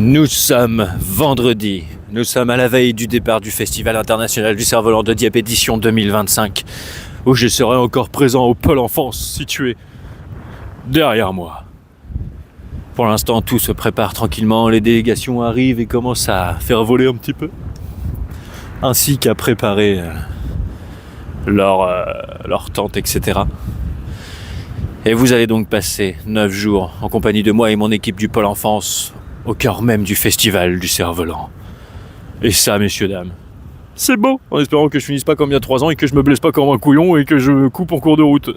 Nous sommes vendredi, nous sommes à la veille du départ du Festival international du cerf-volant de Dieppe édition 2025, où je serai encore présent au Pôle Enfance situé derrière moi. Pour l'instant, tout se prépare tranquillement, les délégations arrivent et commencent à faire voler un petit peu, ainsi qu'à préparer leur tente, etc. Et vous allez donc passer 9 jours en compagnie de moi et mon équipe du Pôle Enfance au cœur même du Festival du cerf-volant. Et ça, messieurs, dames, c'est beau, en espérant que je finisse pas comme il y a 3 ans et que je me blesse pas comme un couillon et que je me coupe en cours de route.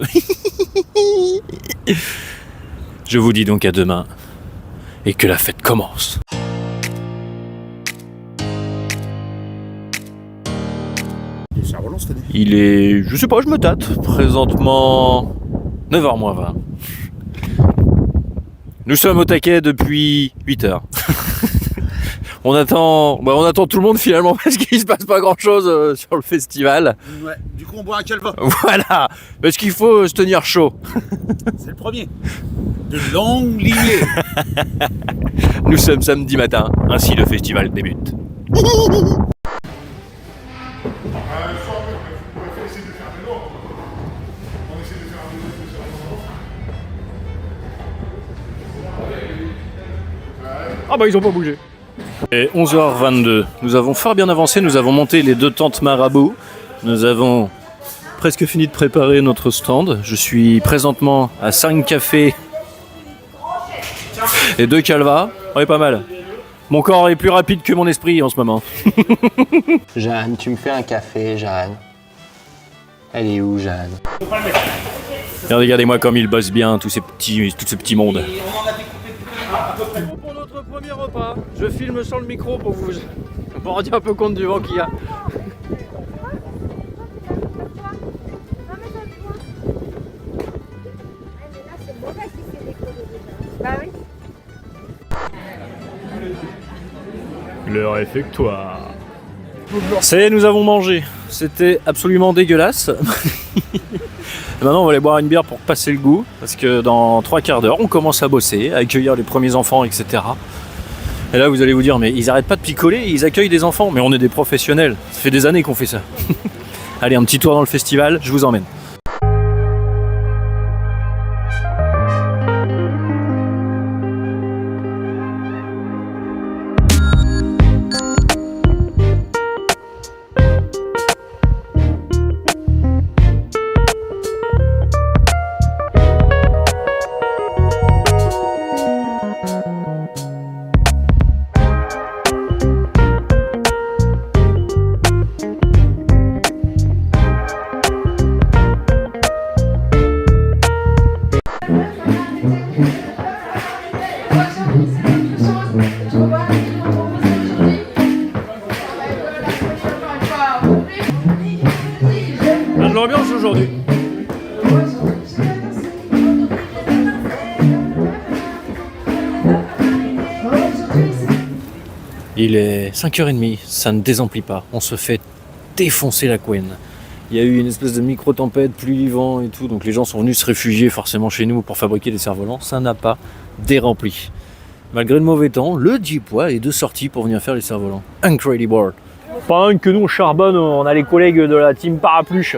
Je vous dis donc à demain et que la fête commence. Il est, je sais pas, je me tâte, présentement 9h moins 20. Nous sommes au taquet depuis 8h. On attend tout le monde finalement parce qu'il se passe pas grand chose sur le festival. Ouais, du coup on boit un calva. Voilà, parce qu'il faut se tenir chaud. C'est le premier. De longue lignée. Nous sommes samedi matin, ainsi le festival débute. Ah bah ils ont pas bougé. Et 11h22, nous avons fort bien avancé, nous avons monté les 2 tentes marabout, nous avons presque fini de préparer notre stand. Je suis présentement à 5 cafés et 2 calvas, ouais pas mal. Mon corps est plus rapide que mon esprit en ce moment. Jeanne, tu me fais un café, Jeanne. Elle est où, Jeanne? Et regardez-moi comme il bosse bien, tout ce petit monde. Pour notre premier repas, je filme sur le micro pour vous rendre un peu compte du vent qu'il y a. Le réfectoire. Ça y est, nous avons mangé. C'était absolument dégueulasse. Maintenant, on va aller boire une bière pour passer le goût, parce que dans 3 quarts d'heure, on commence à bosser, à accueillir les premiers enfants, etc. Et là, vous allez vous dire, mais ils arrêtent pas de picoler, ils accueillent des enfants. Mais on est des professionnels, ça fait des années qu'on fait ça. Allez, un petit tour dans le festival, je vous emmène. L'ambiance aujourd'hui. Il est 5h30, ça ne désemplit pas. On se fait défoncer la couenne. Il y a eu une espèce de micro-tempête, pluie, vent et tout, donc les gens sont venus se réfugier forcément chez nous pour fabriquer des cerfs-volants. Ça n'a pas dérempli. Malgré le mauvais temps, le Diepois est de sortie pour venir faire les cerfs-volants. Incredible. Pas un que nous on charbonne, on a les collègues de la team Parapluche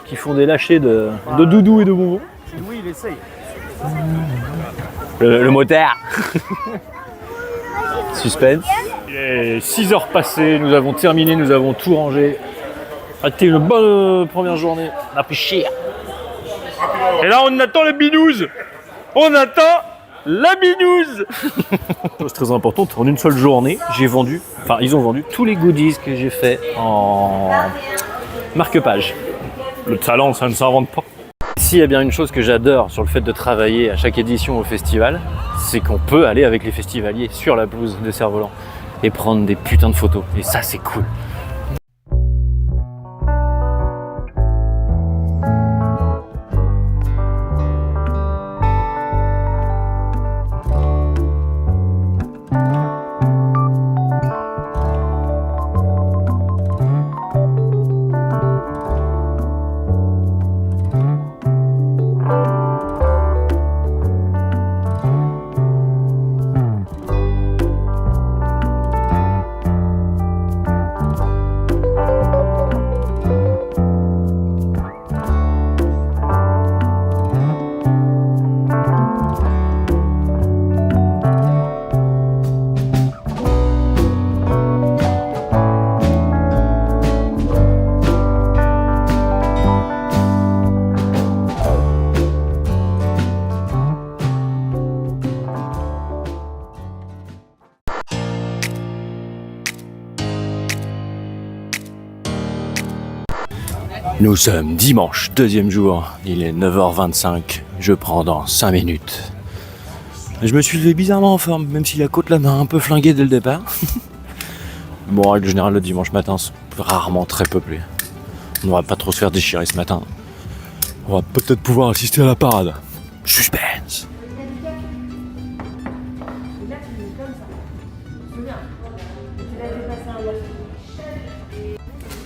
qui font des lâchers de doudou et de bonbons. Oui, il essaye. Le motard. Suspense. Il est 6h passées, nous avons terminé, nous avons tout rangé. C'était une bonne première journée. On a pris cher. Et là on attend la binouze. On attend la binouze. C'est très important, en une seule journée, ils ont vendu tous les goodies que j'ai fait en marque-page. Le talent, ça ne s'invente pas. S'il y a bien une chose que j'adore sur le fait de travailler à chaque édition au festival, c'est qu'on peut aller avec les festivaliers sur la pelouse des cerfs-volants et prendre des putains de photos. Et ça, c'est cool. Nous sommes dimanche, deuxième jour, il est 9h25, je prends dans 5 minutes. Je me suis levé bizarrement en forme, même si la côte là m'a un peu flingué dès le départ. Bon, en règle générale, le dimanche matin, c'est rarement très peuplé. On ne va pas trop se faire déchirer ce matin. On va peut-être pouvoir assister à la parade. Suspense.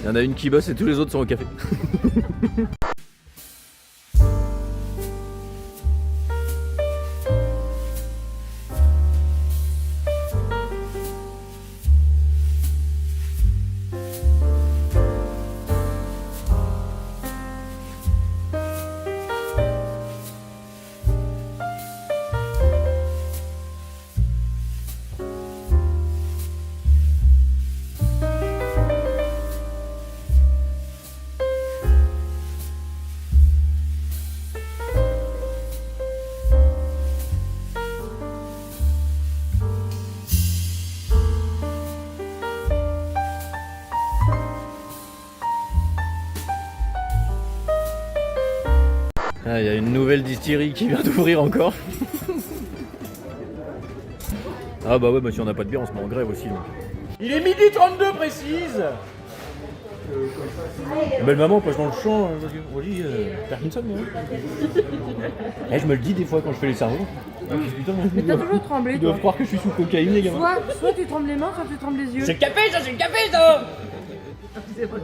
Il y en a une qui bosse et tous les autres sont au café. Il y a une nouvelle distillerie qui vient d'ouvrir encore. Ah bah ouais, bah si on n'a pas de bière, on se met en grève aussi. Donc. Il est midi 32 précise. Belle maman, passe dans le champ. On dit Parkinson, moi. Je me le dis des fois quand je fais les cerveaux. Mais t'as toujours tremblé. Ils doivent croire que je suis sous cocaïne, les gars. Soit tu trembles les mains, soit tu trembles les yeux. C'est le café, ça, c'est le café, ça. C'est vrai.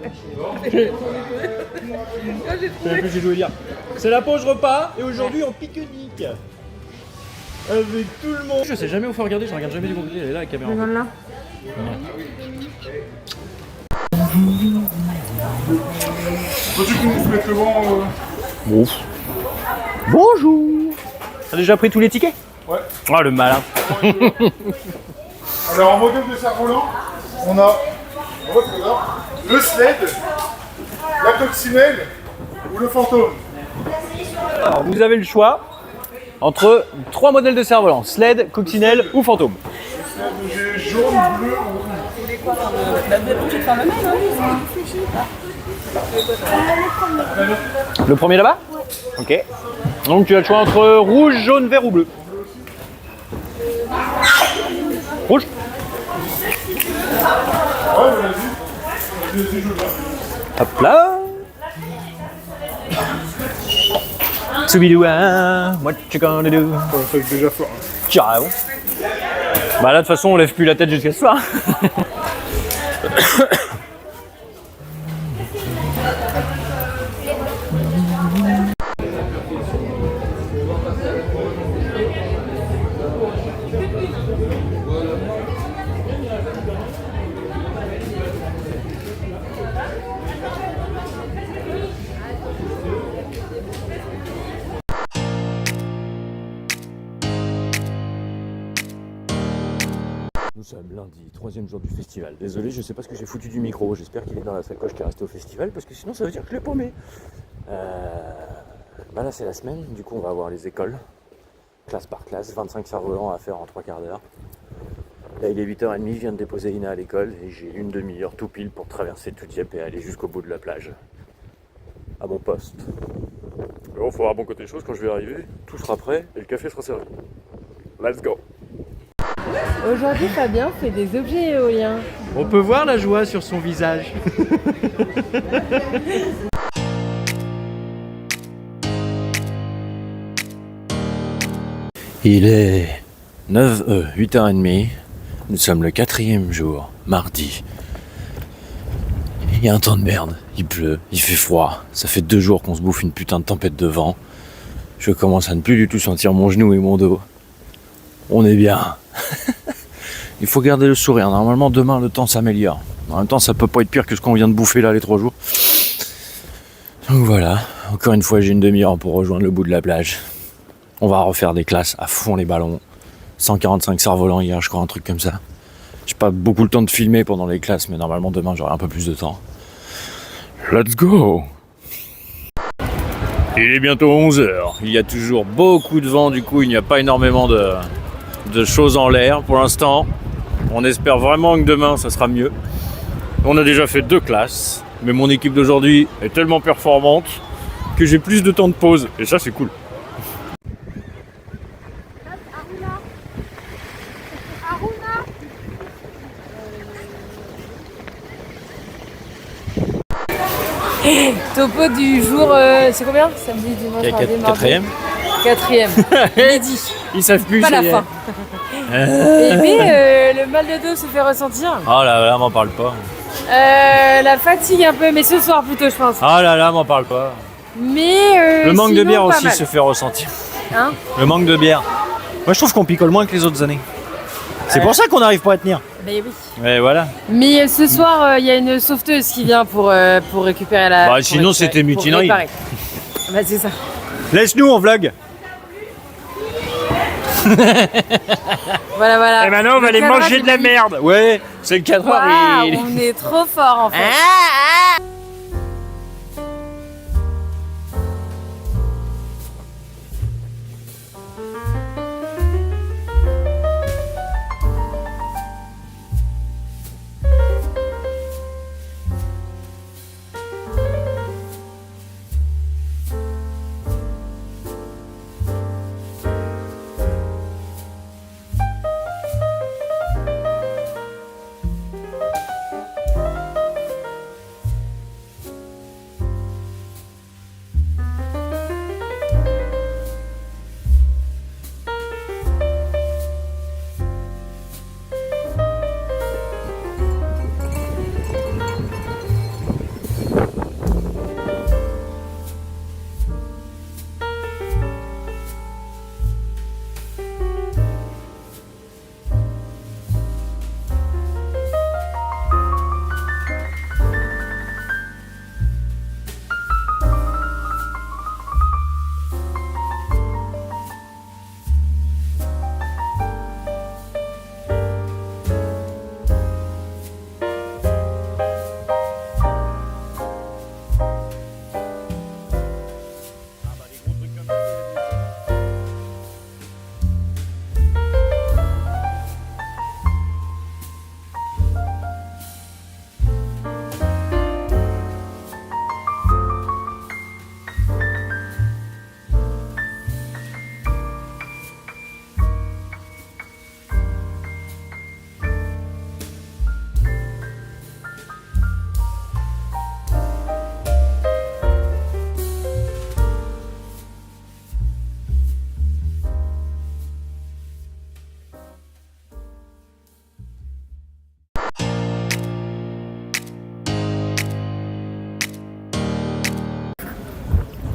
J'ai joué hier. C'est la pause repas et aujourd'hui on pique-nique. Avec tout le monde. Je sais jamais où faut regarder, je regarde jamais du côté. Elle est là la caméra. Regarde là. Du coup, vous mettez le vent. Bon. Bonjour. T'as déjà pris tous les tickets? Ouais. Oh le malin. Alors en modèle de cerf-volant, on a le sled, la coccinelle ou le fantôme. Alors vous avez le choix entre 3 modèles de cerf-volant, sled, coccinelle ou fantôme. J'ai jaune, bleu ou rouge. Le premier là-bas? Ok. Donc tu as le choix entre rouge, jaune, vert ou bleu. Rouge. Ouais, vas-y, je veux bien. Hop là. Soubidoua, what you gonna do? Ça fait déjà fort. Ciao. Bah là de toute façon on lève plus la tête jusqu'à ce soir. Nous sommes lundi, 3e jour du festival. Désolé, je sais pas ce que j'ai foutu du micro. J'espère qu'il est dans la sacoche qui est restée au festival parce que sinon ça veut dire que je l'ai paumé. Bah là c'est la semaine, du coup on va avoir les écoles, classe par classe, 25 cerfs-volants à faire en 3 quarts d'heure. Là il est 8h30, je viens de déposer Ina à l'école et j'ai une demi-heure tout pile pour traverser tout Dieppe et aller jusqu'au bout de la plage. À mon poste. Alors il faut avoir bon côté des choses, quand je vais arriver, tout sera prêt et le café sera servi. Let's go! Aujourd'hui, Fabien fait des objets éoliens. On peut voir la joie sur son visage. Il est 8h30. Nous sommes le 4e jour, mardi. Il y a un temps de merde. Il pleut, il fait froid. Ça fait 2 jours qu'on se bouffe une putain de tempête de vent. Je commence à ne plus du tout sentir mon genou et mon dos. On est bien. Il faut garder le sourire. Normalement, demain, le temps s'améliore. En même temps, ça peut pas être pire que ce qu'on vient de bouffer là les 3 jours. Donc voilà. Encore une fois, j'ai une demi-heure pour rejoindre le bout de la plage. On va refaire des classes à fond les ballons. 145 cerfs-volants hier, je crois, un truc comme ça. J'ai pas beaucoup le temps de filmer pendant les classes, mais normalement, demain, j'aurai un peu plus de temps. Let's go! Il est bientôt 11h. Il y a toujours beaucoup de vent, du coup, il n'y a pas énormément de choses en l'air pour l'instant. On espère vraiment que demain ça sera mieux. On a déjà fait 2 classes. mais mon équipe d'aujourd'hui est tellement performante que j'ai plus de temps de pause. Et ça, c'est cool. Topo du jour, c'est combien? Samedi, dimanche, mardi, mardi. Quatrième. Midi. Ils savent plus. Pas la fin. Et puis, le mal de dos se fait ressentir. Oh là là, m'en parle pas. La fatigue un peu, mais ce soir plutôt, je pense. Oh là là, m'en parle pas. Mais Le manque de sinon, bière pas aussi mal. se fait ressentir. Hein? Le manque de bière. Moi, je trouve qu'on picole moins que les autres années. C'est pour ça qu'on n'arrive pas à tenir. Ben oui. Ouais, voilà. Mais ce soir, il y a une sauveteuse qui vient pour récupérer la. Bah, pour sinon, récupérer- c'était pour mutinerie. réparer. Bah, c'est ça. Laisse-nous, on vlog. Voilà, voilà. Et maintenant, on va Le aller cadrage manger est de la magnifique. merde. Ouais, c'est le cadreur. Waouh, il- on est trop fort en fait.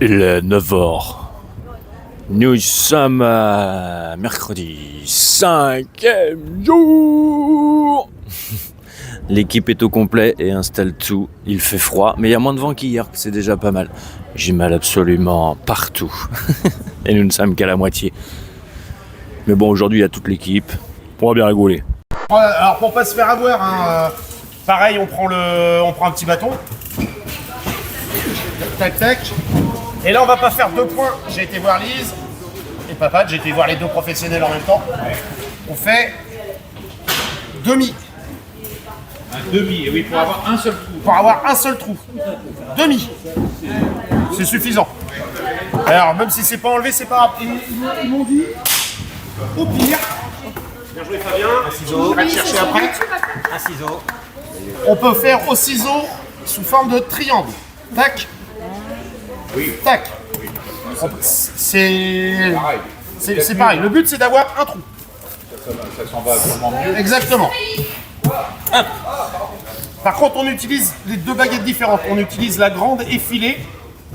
Il est 9h. Nous sommes mercredi 5e jour. L'équipe est au complet et installe tout. Il fait froid, mais il y a moins de vent qu'hier, c'est déjà pas mal. J'ai mal absolument partout. Et nous ne sommes qu'à la moitié. Mais bon, aujourd'hui, il y a toute l'équipe. On va bien rigoler. Alors pour pas se faire avoir, hein, pareil, on prend un petit bâton. Tac tac. Et là on va pas faire 2 points. J'ai été voir Lise et Papa, j'ai été voir les 2 professionnels en même temps. On fait demi. Un demi, et oui, pour avoir un seul trou. Pour avoir un seul trou. Demi. C'est suffisant. Alors même si c'est pas enlevé, c'est pas grave. Ils m'ont dit, au pire, bien joué Fabien, un ciseau, va le chercher après. Un ciseau. On peut faire au ciseau sous forme de triangle. Tac. Oui. Tac. C'est pareil. Le but c'est d'avoir un trou. Ça s'en va vraiment mieux. Exactement. Hop. Par contre, on utilise les 2 baguettes différentes. On utilise la grande effilée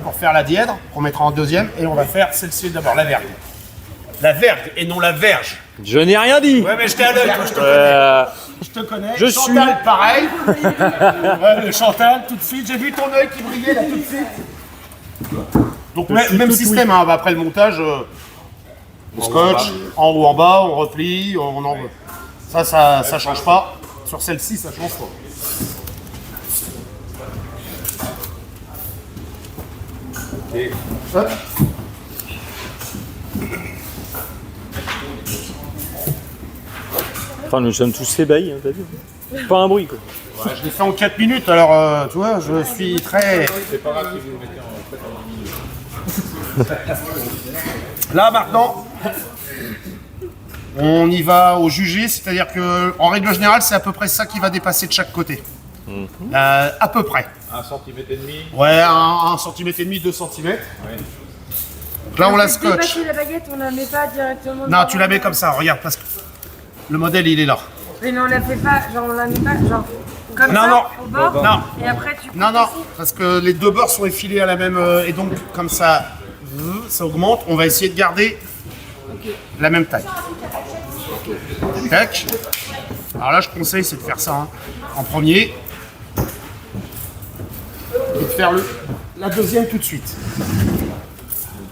pour faire la dièdre, qu'on mettra en deuxième, et on va faire celle-ci d'abord, la vergue. La vergue et non la verge. Je n'ai rien dit. Ouais, mais j'étais à l'œil, toi, je te connais. Je te connais. Je Chantal, pareil. Ouais, Chantal, tout de suite. J'ai vu ton œil qui brillait là tout de suite. Donc, même système, hein, après le montage. On scotch, en haut, en bas, on replie, on en veut. Ça change pas. Sur celle-ci, ça change pas. Hop. Enfin, nous sommes tous ébahis, hein, t'as vu? Pas un bruit, quoi. Bah, je l'ai fait en 4 minutes, alors tu vois, je suis très... C'est pas grave si vous le mettez en Là maintenant, on y va au jugé, c'est-à-dire que en règle générale, c'est à peu près ça qui va dépasser de chaque côté. À peu près. 1,5 cm. Ouais, 1,5 cm, 2 cm. Donc là, on la scotche. Dépasser la baguette, on la met pas directement. Non, tu la mets comme ça, regarde, parce que le modèle, il est là. Oui, mais on la fait pas, genre on la met pas, genre comme Non, ça, non. au bord. Non. Et après tu. Non, non, parce que les deux bords sont effilés à la même... et donc, comme ça augmente. On va essayer de garder la même taille. Tac. Alors là, je conseille, c'est de faire ça hein, en premier. Et de faire la deuxième tout de suite.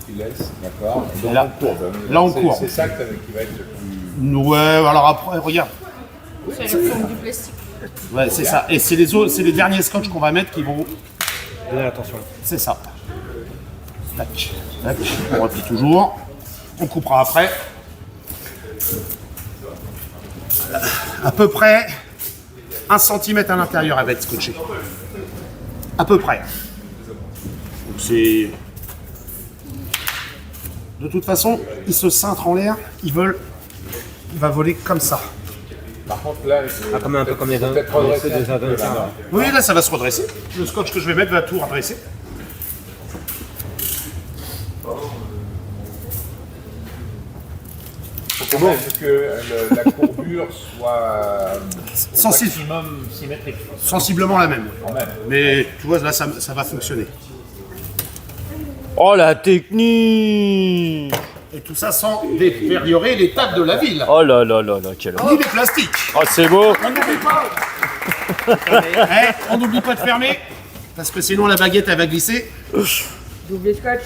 Tu laisses, d'accord. Donc Là. on courbe. Là, on courbe. C'est ça qui va être le plus... Ouais, alors après, regarde. C'est la forme du plastique. Ouais, c'est ça. Et c'est les derniers scotch qu'on va mettre qui vont donner l'attention. C'est ça. Tac, tac. On replie toujours. On coupera après. À peu près 1 cm à l'intérieur, elle va être scotchée. À peu près. Donc c'est... De toute façon, ils se cintrent en l'air, il va voler comme ça. Par contre, là, Comme un peu comme les peut-être redresser des un peu, là. Oui, là, ça va se redresser. Le scotch que je vais mettre va tout redresser. C'est bon. Que la courbure soit au maximum symétrique. Sensiblement la même. Quand même. Mais tu vois, là, ça va fonctionner. Oh la technique! Et tout ça sans détériorer l'état de la ville. Oh là là là là, quel... Ni les plastiques. Oh c'est beau! On n'oublie pas. On n'oublie pas de fermer. Parce que sinon, la baguette, elle va glisser. Double scotch.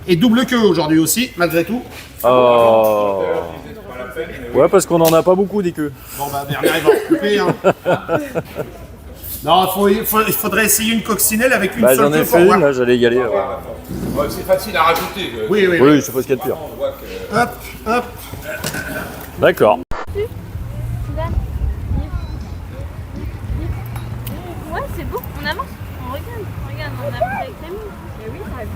Et double queue aujourd'hui aussi, malgré tout. Oh. Ouais, parce qu'on en a pas beaucoup des queues. Bon, bah, Bernard, il va en couper. Hein. Non, il faudrait essayer une coccinelle avec une Bah seule j'en ai queue fait pour une, voir. là j'allais y aller. Ouais, c'est facile à rajouter. Oui, oui, oui. Oui, je sais pas ce qu'il y a de pire. Hop, hop. D'accord. Ouais, c'est beau, on avance, on regarde, on avance avec les mains. Mais oui, ça a vu.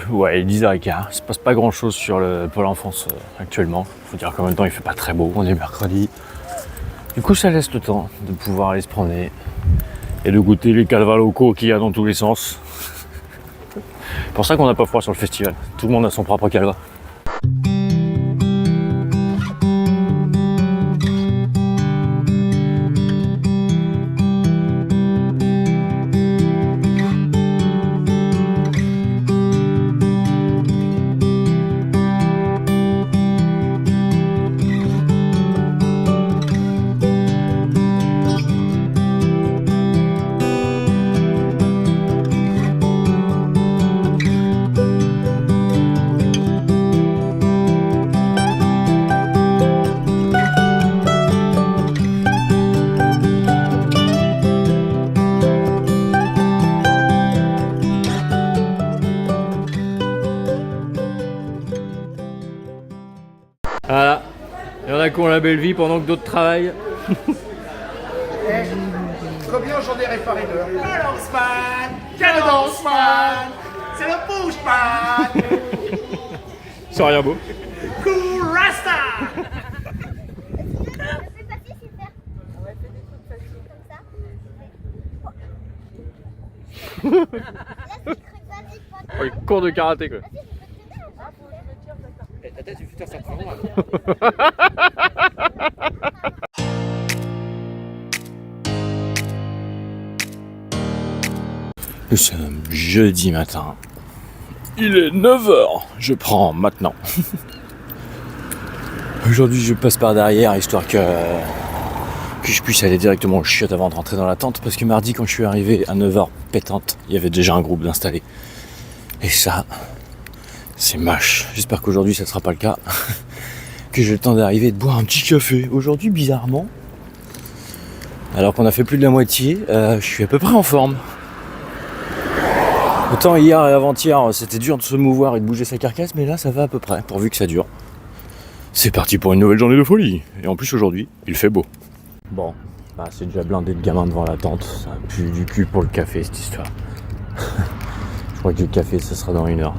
Ouais, 10h15, il se passe pas grand chose sur le Pôle Enfance actuellement. Faut dire qu'en même temps il fait pas très beau, on est mercredi. Du coup ça laisse le temps de pouvoir aller se promener et de goûter les calvas locaux qu'il y a dans tous les sens. C'est pour ça qu'on n'a pas froid sur le festival, tout le monde a son propre calva. Voilà, il y en a qui ont la belle vie pendant que d'autres travaillent. Combien j'en ai réparé d'heures? Quel danseman! C'est le pushman! C'est rien beau. Cool Rasta! C'est facile, c'est faire. On va faire des trucs faciles comme ça. Oh, les cours de karaté quoi. Nous sommes jeudi matin. Il est 9h. Je prends maintenant. Aujourd'hui je passe par derrière histoire que que je puisse aller directement au chiottes avant de rentrer dans la tente, parce que mardi quand je suis arrivé à 9h pétante, il y avait déjà un groupe d'installés. Et ça, c'est mâche. J'espère qu'aujourd'hui ça ne sera pas le cas. Que j'ai le temps d'arriver et de boire un petit café. Aujourd'hui, bizarrement, alors qu'on a fait plus de la moitié, je suis à peu près en forme. Autant hier et avant-hier, c'était dur de se mouvoir et de bouger sa carcasse, mais là ça va à peu près, pourvu que ça dure. C'est parti pour une nouvelle journée de folie. Et en plus aujourd'hui, il fait beau. Bon, bah, c'est déjà blindé de gamins devant la tente. Ça pue du cul pour le café cette histoire. Je crois que le café ça sera dans 1 heure.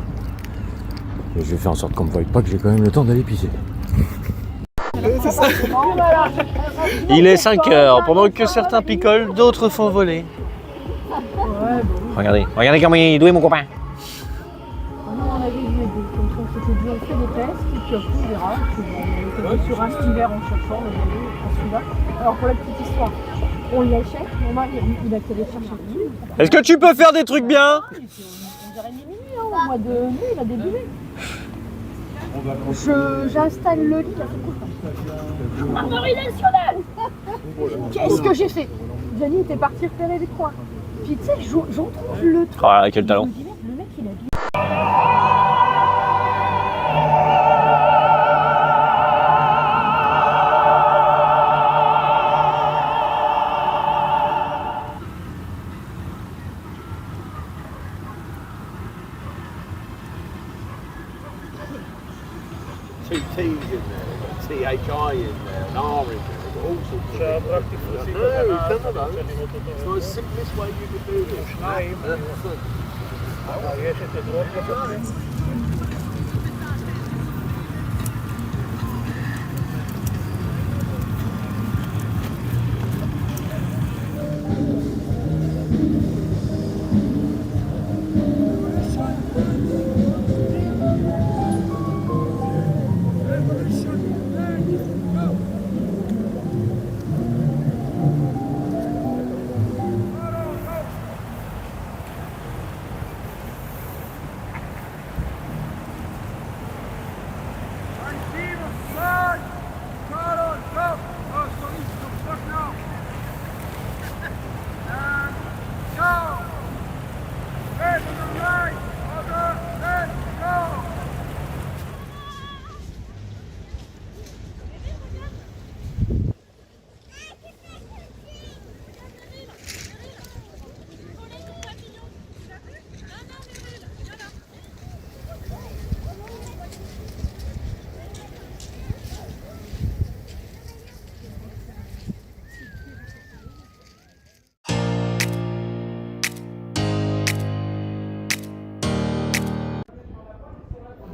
Et je vais faire en sorte qu'on me voie pas, que j'ai quand même le temps d'aller pisser. Il est 5h, pendant que certains picolent, d'autres font voler. Regardez comment il est doué mon copain. Nous, on avait vu comme on s'était dit, on fait des tests, et puis après, on verra. On était sur un hiver en cherchant, celui-là. Alors, pour la petite histoire, on l'achète, maman, il a qu'à les chercher. Est-ce que tu peux faire des trucs bien? On dirait minuit, hein, au mois de mai, il a débulé. J'installe le lit, là, c'est cool. Marguerite nationale. Qu'est-ce que j'ai fait? Gianni était parti repérer les coins. Puis tu sais, j'en trouve le truc. Ah, quel talent. Le mec, il a dit. Two T's in there, THI in there, an R in there, all sorts of things. No, none of those. It's the simplest way you could do this.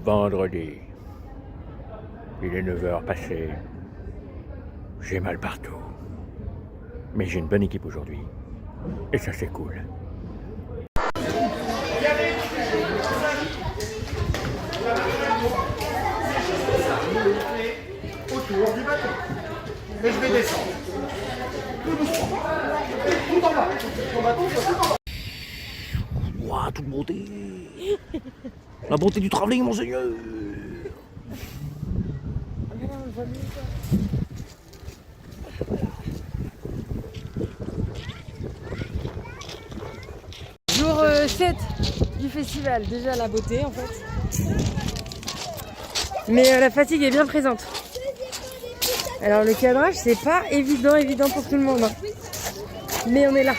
Vendredi. Il est 9h passé. J'ai mal partout. Mais j'ai une bonne équipe aujourd'hui. Et ça c'est cool. Autour du bateau. Et je vais descendre. Tout doucement. Tout en bas. Ton bateau, tout en bas. Ouah, toute beauté. La beauté du travelling, monseigneur. Jour 7 du festival, déjà la beauté en fait. Mais la fatigue est bien présente. Alors le cadrage c'est pas évident pour tout le monde. Hein. Mais on est là.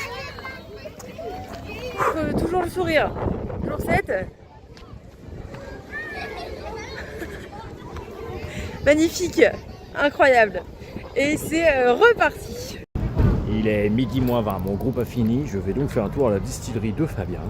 Toujours le sourire. Jour 7. Magnifique, incroyable. Et c'est reparti. Il est midi moins 20, mon groupe a fini. Je vais donc faire un tour à la distillerie de Fabien.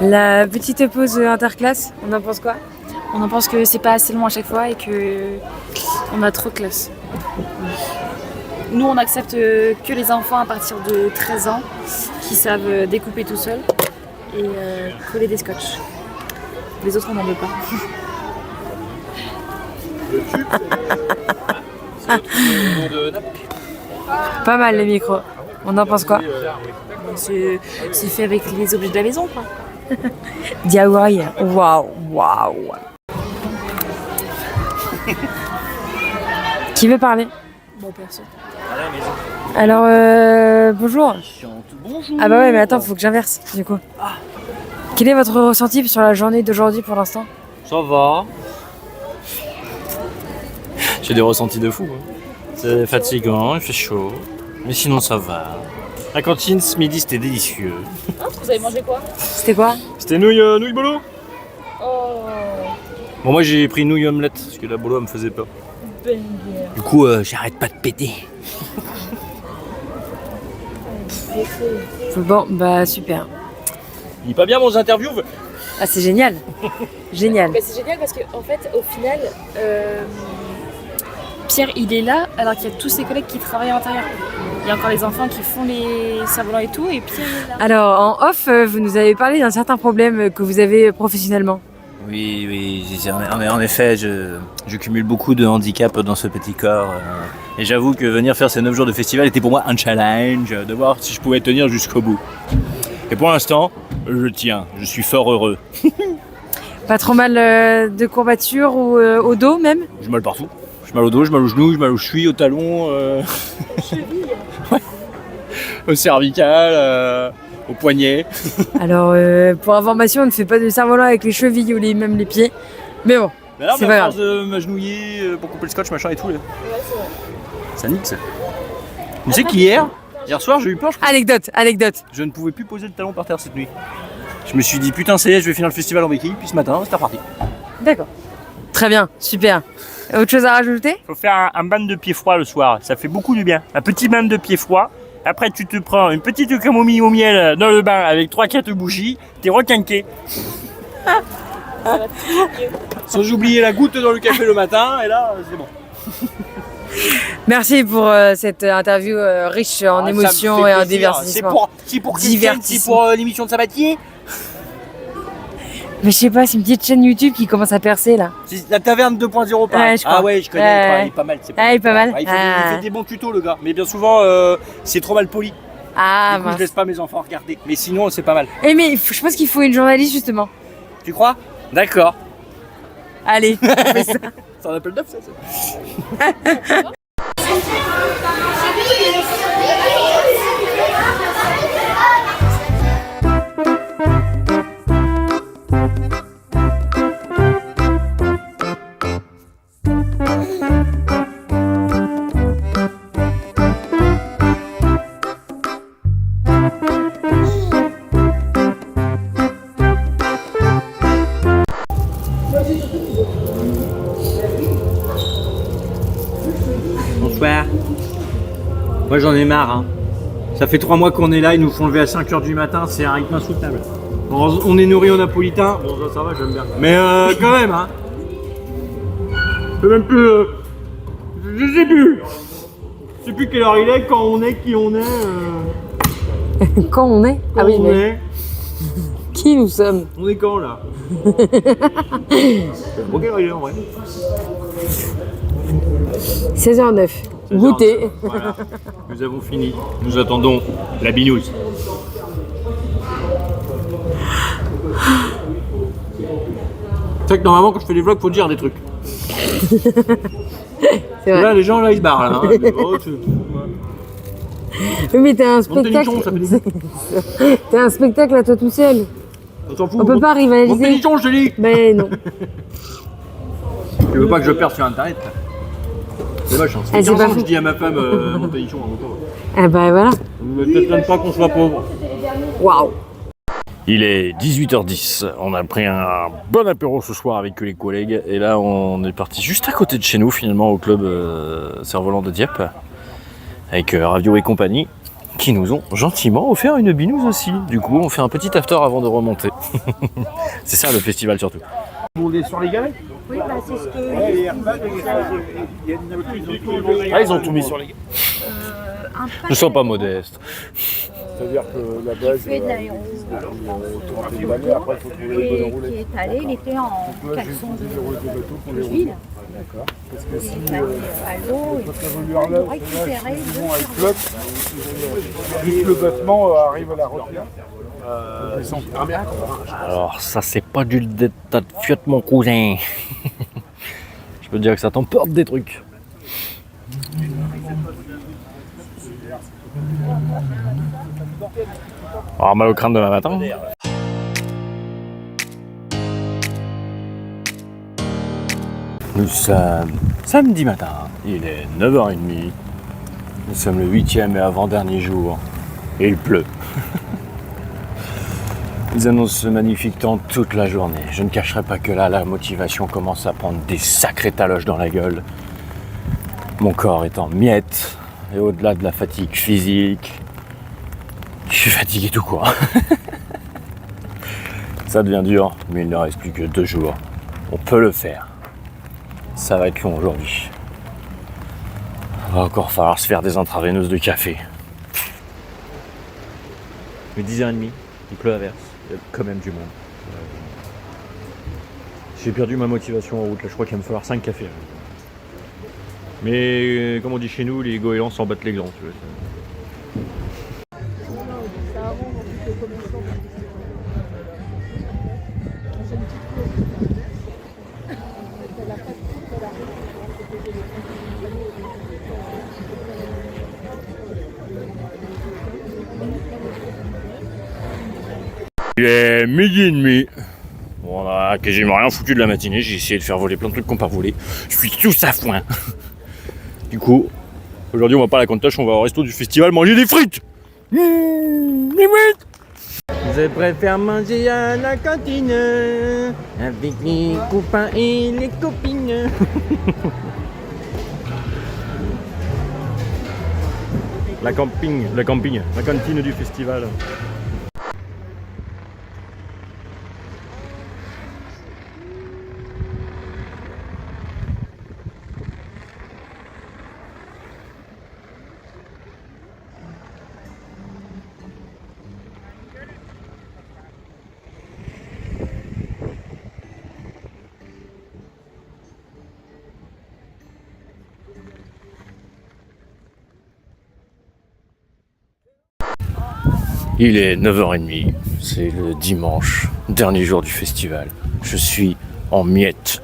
La petite pause interclasse, on en pense quoi? On en pense que c'est pas assez long à chaque fois et que on a trop de classe. Nous, on accepte que les enfants à partir de 13 ans qui savent découper tout seuls et coller des scotch. Les autres, on n'en veut pas. Pas mal les micros. On en pense quoi? C'est fait avec les objets de la maison, quoi. DIY, waouh, waouh. Qui veut parler? Bon, personne. Alors, bonjour. Bonjour. Ah bah ouais, mais attends, faut que j'inverse, du coup. Quel est votre ressenti sur la journée d'aujourd'hui pour l'instant? Ça va. J'ai des ressentis de fou. C'est fatigant, il fait chaud. Mais sinon, ça va. La cantine, ce midi, c'était délicieux. Vous avez mangé quoi? C'était quoi? C'était nouilles bolo. Bon, moi, j'ai pris nouilles omelette, parce que la bolo, elle me faisait peur. Du coup, j'arrête pas de péter. Bon, bah super. Il est pas bien, mon interview. Ah, c'est génial. Génial. Bah, c'est génial parce qu'en fait, au final, Pierre, il est là alors qu'il y a tous ses collègues qui travaillent à l'intérieur. Il y a encore les enfants qui font les cerfs-volants et tout, et Pierre est là. Alors, en off, vous nous avez parlé d'un certain problème que vous avez professionnellement. Oui, en effet, je cumule beaucoup de handicaps dans ce petit corps. Et j'avoue que venir faire ces 9 jours de festival était pour moi un challenge, de voir si je pouvais tenir jusqu'au bout. Et pour l'instant, je tiens, je suis fort heureux. Pas trop mal de courbatures ou au dos même? J'ai mal partout. J'ai mal au dos, j'ai mal aux genoux, j'ai mal aux chevilles, aux talons. Ouais. Au cervical, au poignet. Alors, pour information, on ne fait pas de cerf-volant avec les chevilles ou même les pieds. Mais bon, Mais là, c'est à pas force grave. de m'agenouiller pour couper le scotch, machin et tout. Là. Ça nique ça. Tu sais qu'hier soir, j'ai eu peur. Anecdote. Je ne pouvais plus poser le talon par terre cette nuit. Je me suis dit, putain, ça y est, je vais finir le festival en béquille. Puis ce matin, c'était reparti. D'accord. Très bien, super. Autre chose à rajouter? Faut faire un bain de pied froid le soir, ça fait beaucoup du bien. Un petit bain de pied froid. Après, tu te prends une petite camomille au miel dans le bain avec 3-4 bougies, t'es requinqué. Sans oublier la goutte dans le café le matin, et là, c'est bon. Merci pour cette interview riche en émotions et en divertissement. C'est pour Divertissement. pour l'émission de Sabatier. Mais je sais pas, c'est une petite chaîne YouTube qui commence à percer là. C'est la taverne 2.0 pareil. Ouais, je crois. Ah ouais, je connais, Ouais. il est pas mal. C'est Ah, il est pas mal. Ouais, il Ah. fait des bons tutos le gars, mais bien souvent c'est trop mal poli. Ah, Du coup, je mince. laisse pas mes enfants regarder. Mais sinon, c'est pas mal. Eh, mais je pense qu'il faut une journaliste justement. Tu crois? D'accord. Allez, on fait ça. C'est un appel d'offres ça. Bonsoir. Moi j'en ai marre. Hein. Ça fait 3 mois qu'on est là, ils nous font lever à 5h du matin, c'est un rythme insoutenable. On est nourri au napolitain, bon ça va, j'aime bien. Mais quand même, hein. Je sais même plus. Je sais plus. Je sais plus quelle heure il est, quand on est, qui on est. Quand on est? Quand Ah oui, on mais est. qui nous sommes? On est quand là? Bon, quelle heure il est en vrai? 16h09. Goûter. Voilà. Nous avons fini. Nous attendons la binouse. C'est vrai que normalement quand je fais des vlogs faut dire des trucs. C'est Là vrai. les gens là ils se barrent là. Hein. Oh, Oui, mais t'es un Montelichon, ça spectacle. fait des... T'es un spectacle à toi tout seul. On s'en fout. On peut pas rivaliser. Montelichon, je te dis. Mais non. Tu veux pas que je perce sur internet? C'est vache, hein. Ça fait Ah, c'est 15 pas ans que fou. je dis à ma femme Montelichon en retour. Ah bah voilà. Ne t'étonne pas qu'on soit pauvre. Waouh. Il est 18h10, on a pris un bon apéro ce soir avec les collègues et là on est parti juste à côté de chez nous finalement au club cerf-volant de Dieppe avec Ravio et compagnie qui nous ont gentiment offert une binouse aussi. Du coup on fait un petit after avant de remonter. C'est ça le festival surtout. Vous voulez sur les galets? Oui, bah c'est ce que. Ah ils ont tout mis sur les gars. Je sens pas modeste. C'est-à-dire que la base, fait de l'aéro. après il faut trouver les bonnes Qui est allé, il était en caleçon de ville. D'accord. Parce que si À l'eau, votre évolueur-là, il faut récupérer ils vont avec flotte, juste le battement arrive à la retenir. Alors ça c'est pas du tas de fiotte mon cousin. Je peux te dire que ça t'emporte des trucs. Alors mal au crâne demain matin. Nous sommes samedi matin, il est 9h30. Nous sommes le 8e et avant-dernier jour. Et il pleut. Ils annoncent ce magnifique temps toute la journée. Je ne cacherai pas que là, la motivation commence à prendre des sacrés taloches dans la gueule. Mon corps est en miettes. Et au-delà de la fatigue physique, je suis fatigué tout court. Ça devient dur, mais il ne reste plus que 2 jours. On peut le faire. Ça va être long aujourd'hui. Il va encore falloir se faire des intraveineuses de café. Mais 10h30, il pleut à verse. Il y a quand même du monde. J'ai perdu ma motivation en route. Là, je crois qu'il va me falloir 5 cafés. Mais comme on dit chez nous, les goélands s'en battent les glands. Tu vois. Il est midi et demi. Bon, on a quasiment rien foutu de la matinée. J'ai essayé de faire voler plein de trucs qu'on pas volé. Je suis tous à foin. Du coup, aujourd'hui on va pas à la Cantoche, on va au resto du festival manger des frites. Des frites. Je préfère manger à la cantine avec les copains et les copines. La cantine du festival. Il est 9h30, c'est le dimanche, dernier jour du festival. Je suis en miettes.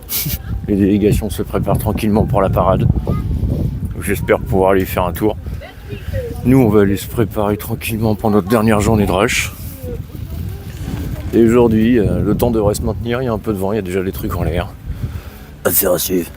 Les délégations se préparent tranquillement pour la parade. J'espère pouvoir aller faire un tour. Nous, on va aller se préparer tranquillement pour notre dernière journée de rush. Et aujourd'hui, le temps devrait se maintenir, il y a un peu de vent, il y a déjà des trucs en l'air. Affaire à suivre.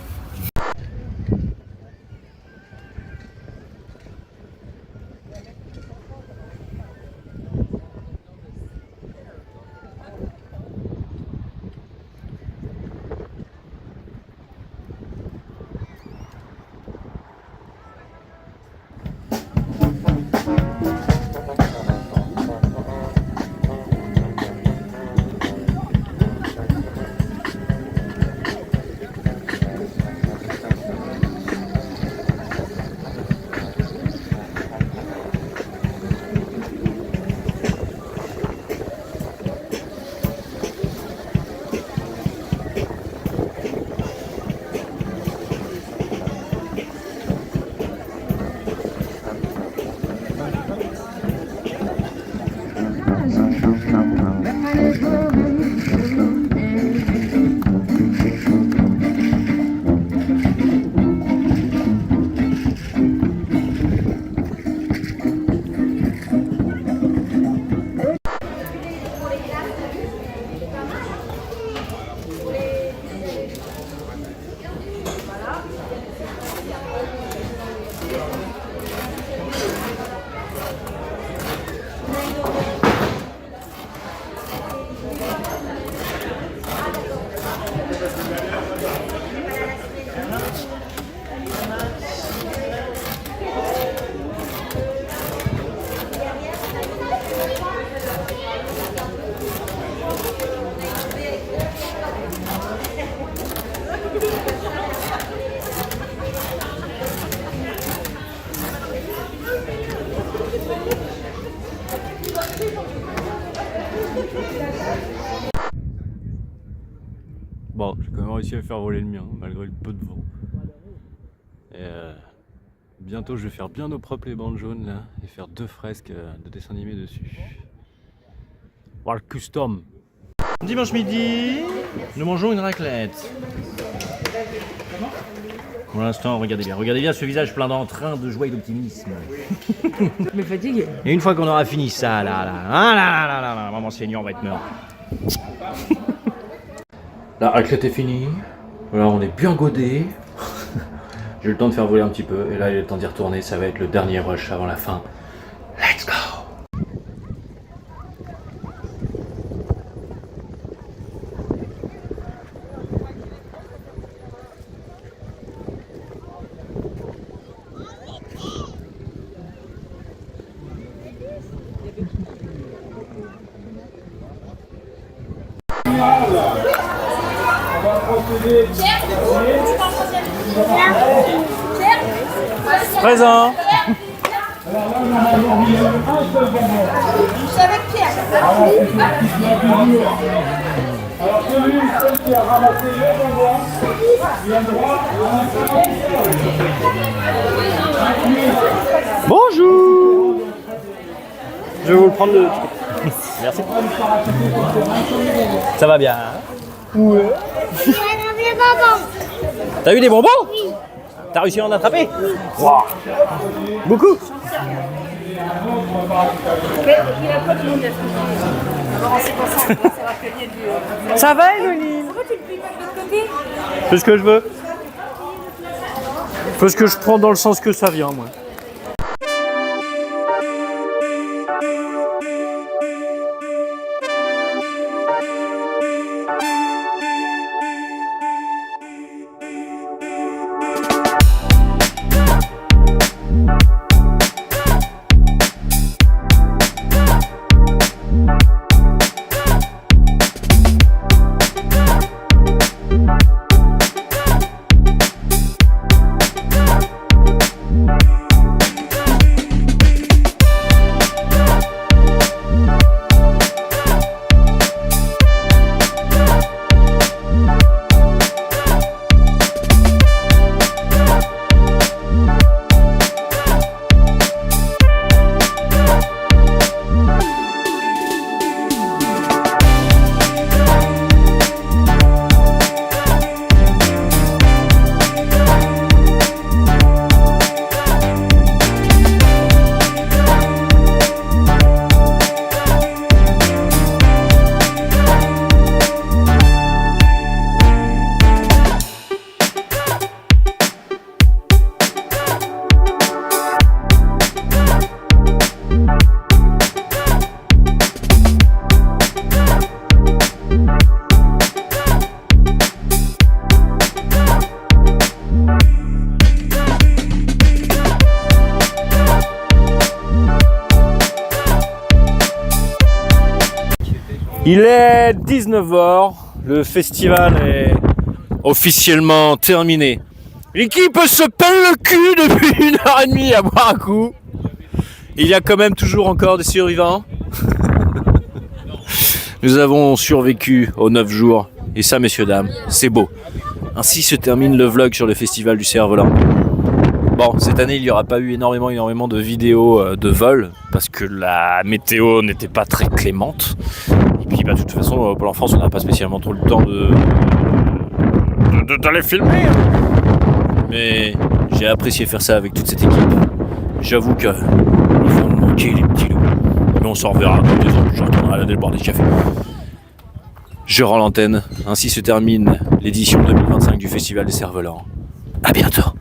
Bon, j'ai quand même réussi à faire voler le mien, malgré le peu de vent. Et bientôt, je vais faire bien au propre les bandes jaunes, là, et faire 2 fresques de dessin animé dessus. Voir le custom. Dimanche midi, nous mangeons une raclette. Pour l'instant, regardez bien ce visage plein d'entrain, de joie et d'optimisme. Mais fatigué. Et une fois qu'on aura fini ça, là, maman Seigneur, on va être mort. La raclette est finie. Voilà, on est bien godé. J'ai eu le temps de faire voler un petit peu. Et là, il est le temps d'y retourner. Ça va être le dernier rush avant la fin. Let's go! Présent. C'est avec Pierre. Alors celui qui a ramassé le bonbon viendra. Bonjour. Je vais vous le prendre de... Merci. Ça va bien? Ouais. T'as eu des bonbons? Oui. T'as réussi à en attraper? Wow. Beaucoup. Ça va, Emeline? Fais ce que je veux. Fais ce que je prends dans le sens que ça vient, moi. Il est 19h, le festival est officiellement terminé. L'équipe se pèle le cul depuis 1h30 à boire un coup. Il y a quand même toujours encore des survivants. Nous avons survécu aux 9 jours. Et ça, messieurs, dames, c'est beau. Ainsi se termine le vlog sur le festival du Cerf-Volant. Bon, cette année, il n'y aura pas eu énormément de vidéos de vol parce que la météo n'était pas très clémente. Et puis, de toute façon, pour l'enfance, on n'a pas spécialement trop le temps d'aller filmer. Mais j'ai apprécié faire ça avec toute cette équipe. J'avoue que ils vont me manquer les petits loups. Mais on s'en reverra dans 2 ans. Je retournerai à la boire des cafés. Je rends l'antenne. Ainsi se termine l'édition 2025 du Festival des Cerfs-Volants. À bientôt.